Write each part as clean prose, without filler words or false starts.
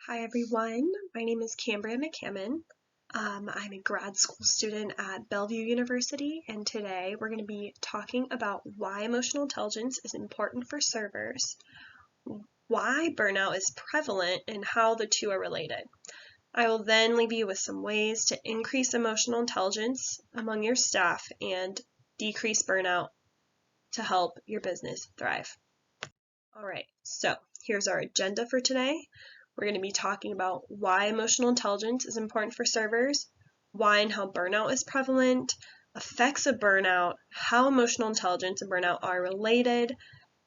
Hi everyone, my name is Cambria McCammon. I'm a grad school student at Bellevue University, and today we're going to be talking about why emotional intelligence is important for servers, why burnout is prevalent, and how the two are related. I will then leave you with some ways to increase emotional intelligence among your staff and decrease burnout to help your business thrive. All right, so here's our agenda for today. We're going to be talking about why emotional intelligence is important for servers, why and how burnout is prevalent, effects of burnout, how emotional intelligence and burnout are related,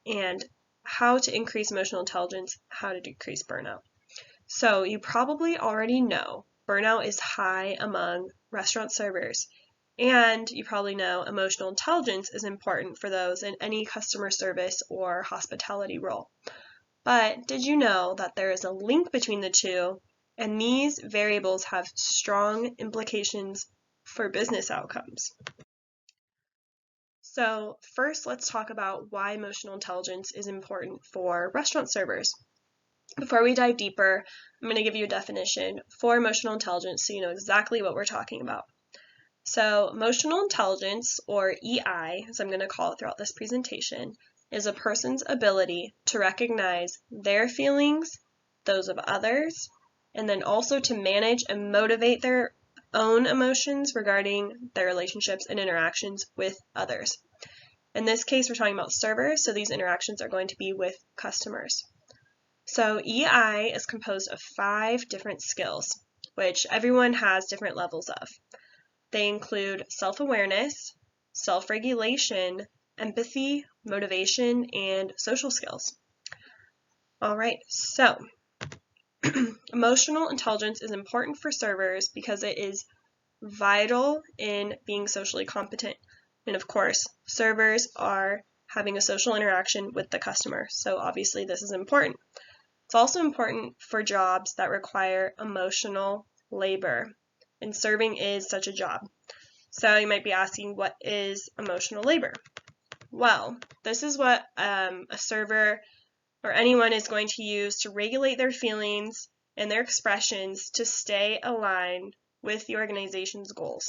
and how to increase emotional intelligence, how to decrease burnout. So you probably already know burnout is high among restaurant servers, and you probably know emotional intelligence is important for those in any customer service or hospitality role. But did you know that there is a link between the two, and these variables have strong implications for business outcomes? So first, let's talk about why emotional intelligence is important for restaurant servers. Before we dive deeper, I'm going to give you a definition for emotional intelligence so you know exactly what we're talking about. So emotional intelligence, or EI, as I'm going to call it throughout this presentation, is a person's ability to recognize their feelings, those of others, and then also to manage and motivate their own emotions regarding their relationships and interactions with others. In this case, we're talking about servers, so these interactions are going to be with customers. So EI is composed of 5 different skills, which everyone has different levels of. They include self-awareness, self-regulation, empathy, motivation, and social skills. All right, so emotional intelligence is important for servers because it is vital in being socially competent. And of course, servers are having a social interaction with the customer, so obviously this is important. It's also important for jobs that require emotional labor, and serving is such a job. So you might be asking, what is emotional labor? Well, this is what a server or anyone is going to use to regulate their feelings and their expressions to stay aligned with the organization's goals,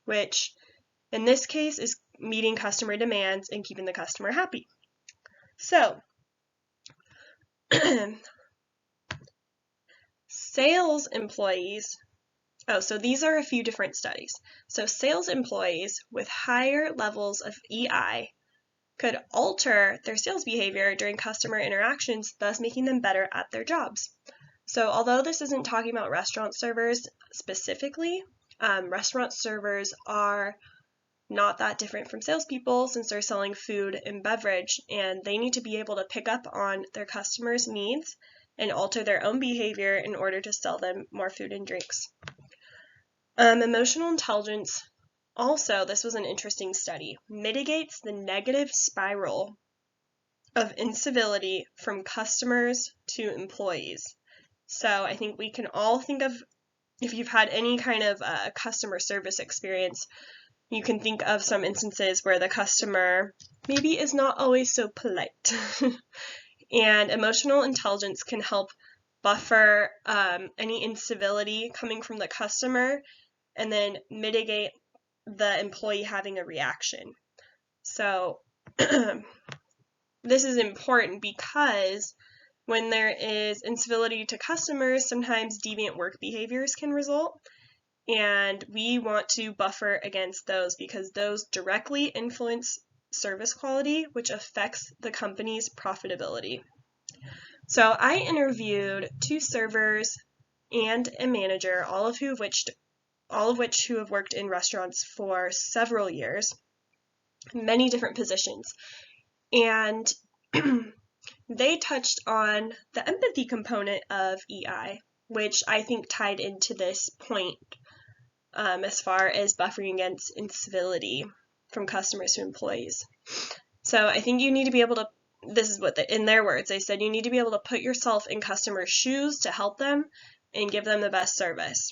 which in this case is meeting customer demands and keeping the customer happy. So, sales employees, so these are a few different studies. So sales employees with higher levels of EI could alter their sales behavior during customer interactions, thus making them better at their jobs. So although this isn't talking about restaurant servers specifically, restaurant servers are not that different from salespeople since they're selling food and beverage, and they need to be able to pick up on their customers' needs and alter their own behavior in order to sell them more food and drinks. Emotional intelligence also, this was an interesting study, mitigates the negative spiral of incivility from customers to employees. So I think we can all think of, if you've had any kind of customer service experience, you can think of some instances where the customer maybe is not always so polite. And emotional intelligence can help buffer any incivility coming from the customer and then mitigate the employee having a reaction. So this is important because when there is incivility to customers, sometimes deviant work behaviors can result, and we want to buffer against those because those directly influence service quality, which affects the company's profitability. So I interviewed 2 servers and a manager, all of which who have worked in restaurants for several years, many different positions. And they touched on the empathy component of EI, which I think tied into this point as far as buffering against incivility from customers to employees. So I think you need to be able to, this is what, in their words, they said you need to be able to put yourself in customers' shoes to help them and give them the best service.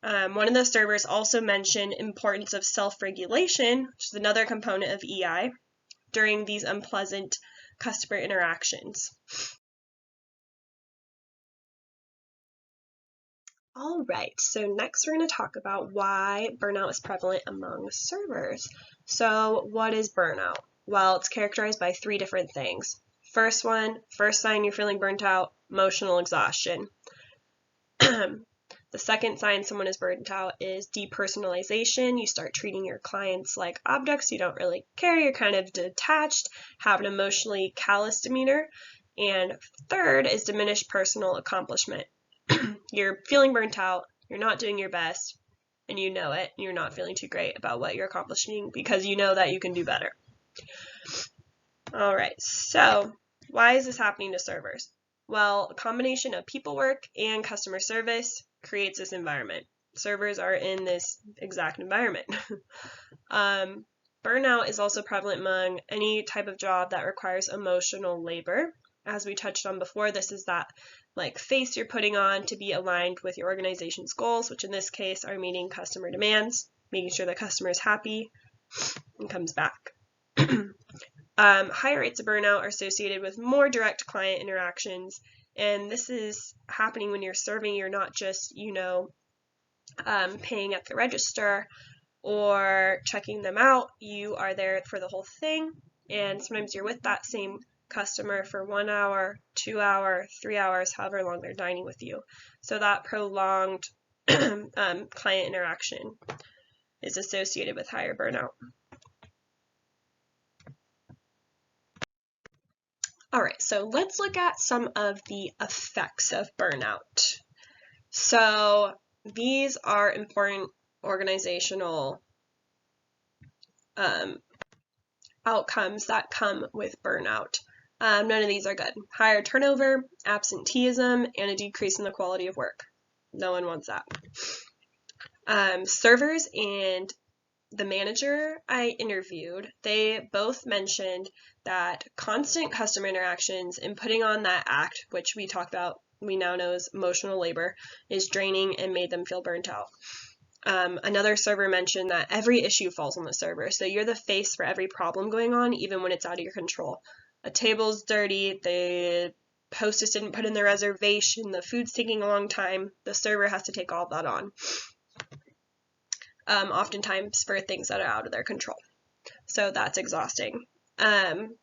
One of the servers also mentioned importance of self-regulation, which is another component of EI, during these unpleasant customer interactions. All right, so next we're going to talk about why burnout is prevalent among servers. So what is burnout? Well, it's characterized by three different things. First sign you're feeling burnt out, emotional exhaustion. The second sign someone is burnt out is depersonalization. You start treating your clients like objects you don't really care. You're kind of detached, have an emotionally callous demeanor. And third is diminished personal accomplishment. You're feeling burnt out, you're not doing your best, and you know it. You're not feeling too great about what you're accomplishing because you know that you can do better. All right, so why is this happening to servers? Well, a combination of people work and customer service creates this environment. Servers are in this exact environment. Burnout is also prevalent among any type of job that requires emotional labor. As we touched on before, this is that face you're putting on to be aligned with your organization's goals, which in this case are meeting customer demands, making sure the customer is happy and comes back. Higher rates of burnout are associated with more direct client interactions, and this is happening when you're serving. You're not just, paying at the register or checking them out. You are there for the whole thing, and sometimes you're with that same customer for 1 hour, 2 hours, 3 hours, however long they're dining with you. So that prolonged client interaction is associated with higher burnout. All right, so let's look at some of the effects of burnout. So these are important organizational outcomes that come with burnout. None of these are good. Higher turnover, absenteeism, and a decrease in the quality of work. No one wants that. Servers and the manager I interviewed, they both mentioned that constant customer interactions and putting on that act, which we now know as emotional labor, is draining and made them feel burnt out. Another server mentioned that every issue falls on the server, so you're the face for every problem going on, even when it's out of your control. A table's dirty, the hostess didn't put in the reservation, the food's taking a long time, the server has to take all of that on. Oftentimes for things that are out of their control. So that's exhausting. The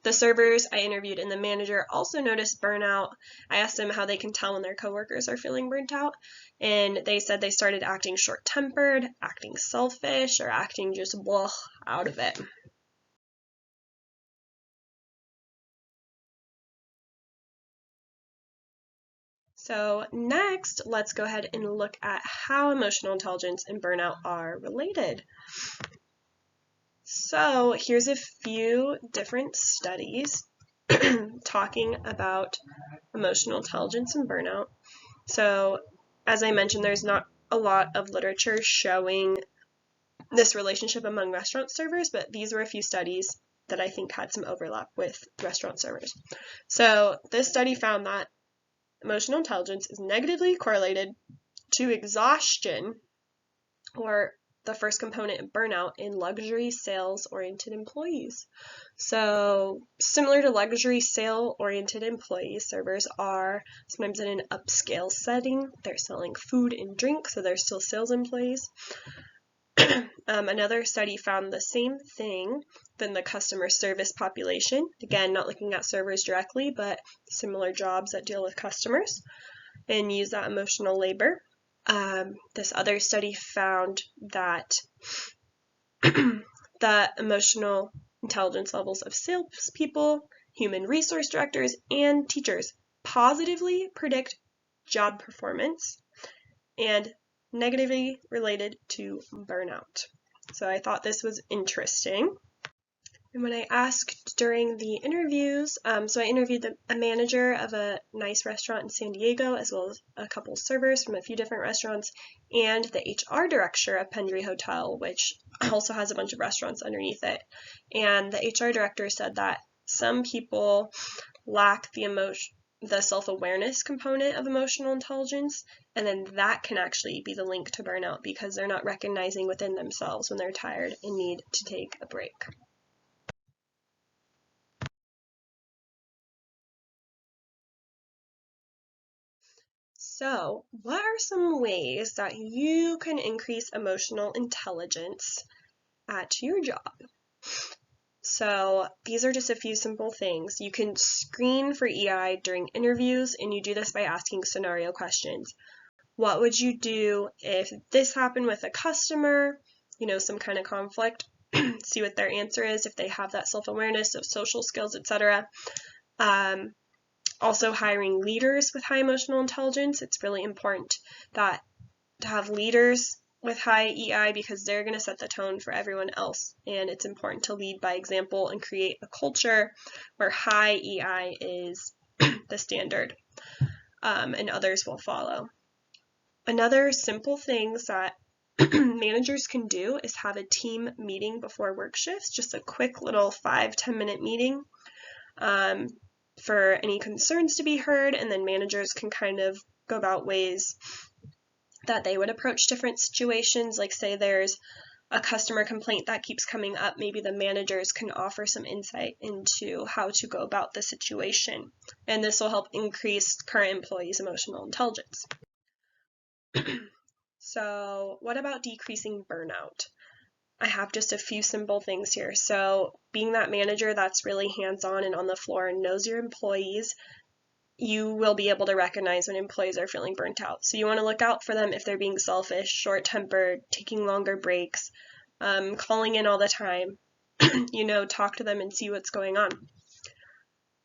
servers I interviewed and the manager also noticed burnout. I asked them how they can tell when their coworkers are feeling burnt out, and they said they started acting short-tempered, acting selfish, or acting just blah out of it. So next, let's go ahead and look at how emotional intelligence and burnout are related. So here's a few different studies talking about emotional intelligence and burnout. So as I mentioned, there's not a lot of literature showing this relationship among restaurant servers, but these were a few studies that I think had some overlap with restaurant servers. So this study found that emotional intelligence is negatively correlated to exhaustion, or the first component of burnout, in luxury sales-oriented employees. So similar to luxury sale-oriented employees, servers are sometimes in an upscale setting. They're selling food and drink, so they're still sales employees. Another study found the same thing than the customer service population. Again, not looking at servers directly, but similar jobs that deal with customers and use that emotional labor. This other study found that the emotional intelligence levels of salespeople, human resource directors, and teachers positively predict job performance and negatively related to burnout. So I thought this was interesting. And when I asked during the interviews, so I interviewed a manager of a nice restaurant in San Diego, as well as a couple servers from a few different restaurants, and the HR director of Pendry Hotel, which also has a bunch of restaurants underneath it. And the HR director said that some people lack the self-awareness component of emotional intelligence, and then that can actually be the link to burnout because they're not recognizing within themselves when they're tired and need to take a break. So, what are some ways that you can increase emotional intelligence at your job? So, these are just a few simple things. You can screen for EI during interviews, and you do this by asking scenario questions. What would you do if this happened with a customer? Some kind of conflict. See what their answer is, if they have that self-awareness of social skills, etc. Also, hiring leaders with high emotional intelligence. It's really important to have leaders with high EI because they're going to set the tone for everyone else. And it's important to lead by example and create a culture where high EI is the standard, and others will follow. Another simple things that managers can do is have a team meeting before work shifts, just a quick little 5-10 minute meeting for any concerns to be heard, and then managers can kind of go about ways that they would approach different situations. Like say there's a customer complaint that keeps coming up, maybe the managers can offer some insight into how to go about the situation, and this will help increase current employees' emotional intelligence. So what about decreasing burnout? I have just a few simple things here. So being that manager that's really hands-on and on the floor and knows your employees, you will be able to recognize when employees are feeling burnt out. So you want to look out for them if they're being selfish, short-tempered, taking longer breaks, calling in all the time. Talk to them and see what's going on.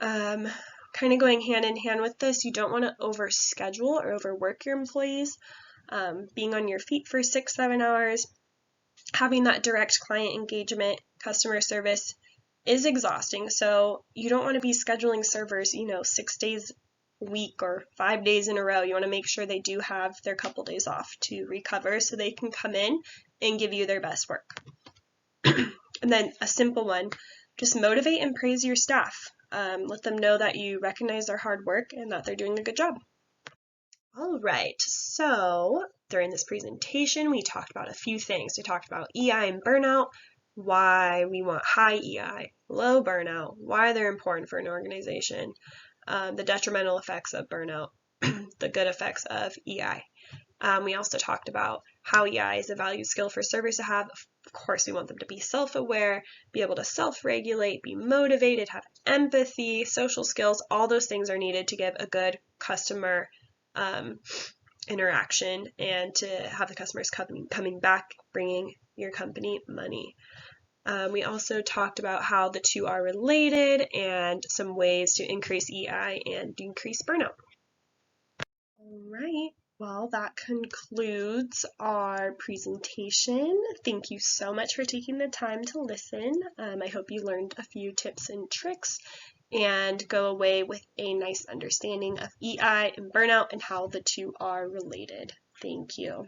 Kind of going hand in hand with this, you don't want to overschedule or overwork your employees. Being on your feet for 6-7 hours, having that direct client engagement, customer service is exhausting. So you don't want to be scheduling servers, 6 days a week or 5 days in a row. You want to make sure they do have their couple days off to recover so they can come in and give you their best work. And then a simple one, just motivate and praise your staff. Let them know that you recognize their hard work and that they're doing a good job. All right, so during this presentation, we talked about a few things. We talked about EI and burnout, why we want high EI, low burnout, why they're important for an organization, the detrimental effects of burnout, the good effects of EI. We also talked about how EI is a valued skill for servers to have. Of course, we want them to be self-aware, be able to self-regulate, be motivated, have empathy, social skills. All those things are needed to give a good customer interaction and to have the customers coming back, bringing your company money. We also talked about how the two are related and some ways to increase EI and decrease burnout. All right, well, that concludes our presentation. Thank you so much for taking the time to listen. I hope you learned a few tips and tricks and go away with a nice understanding of EI and burnout and how the two are related. Thank you.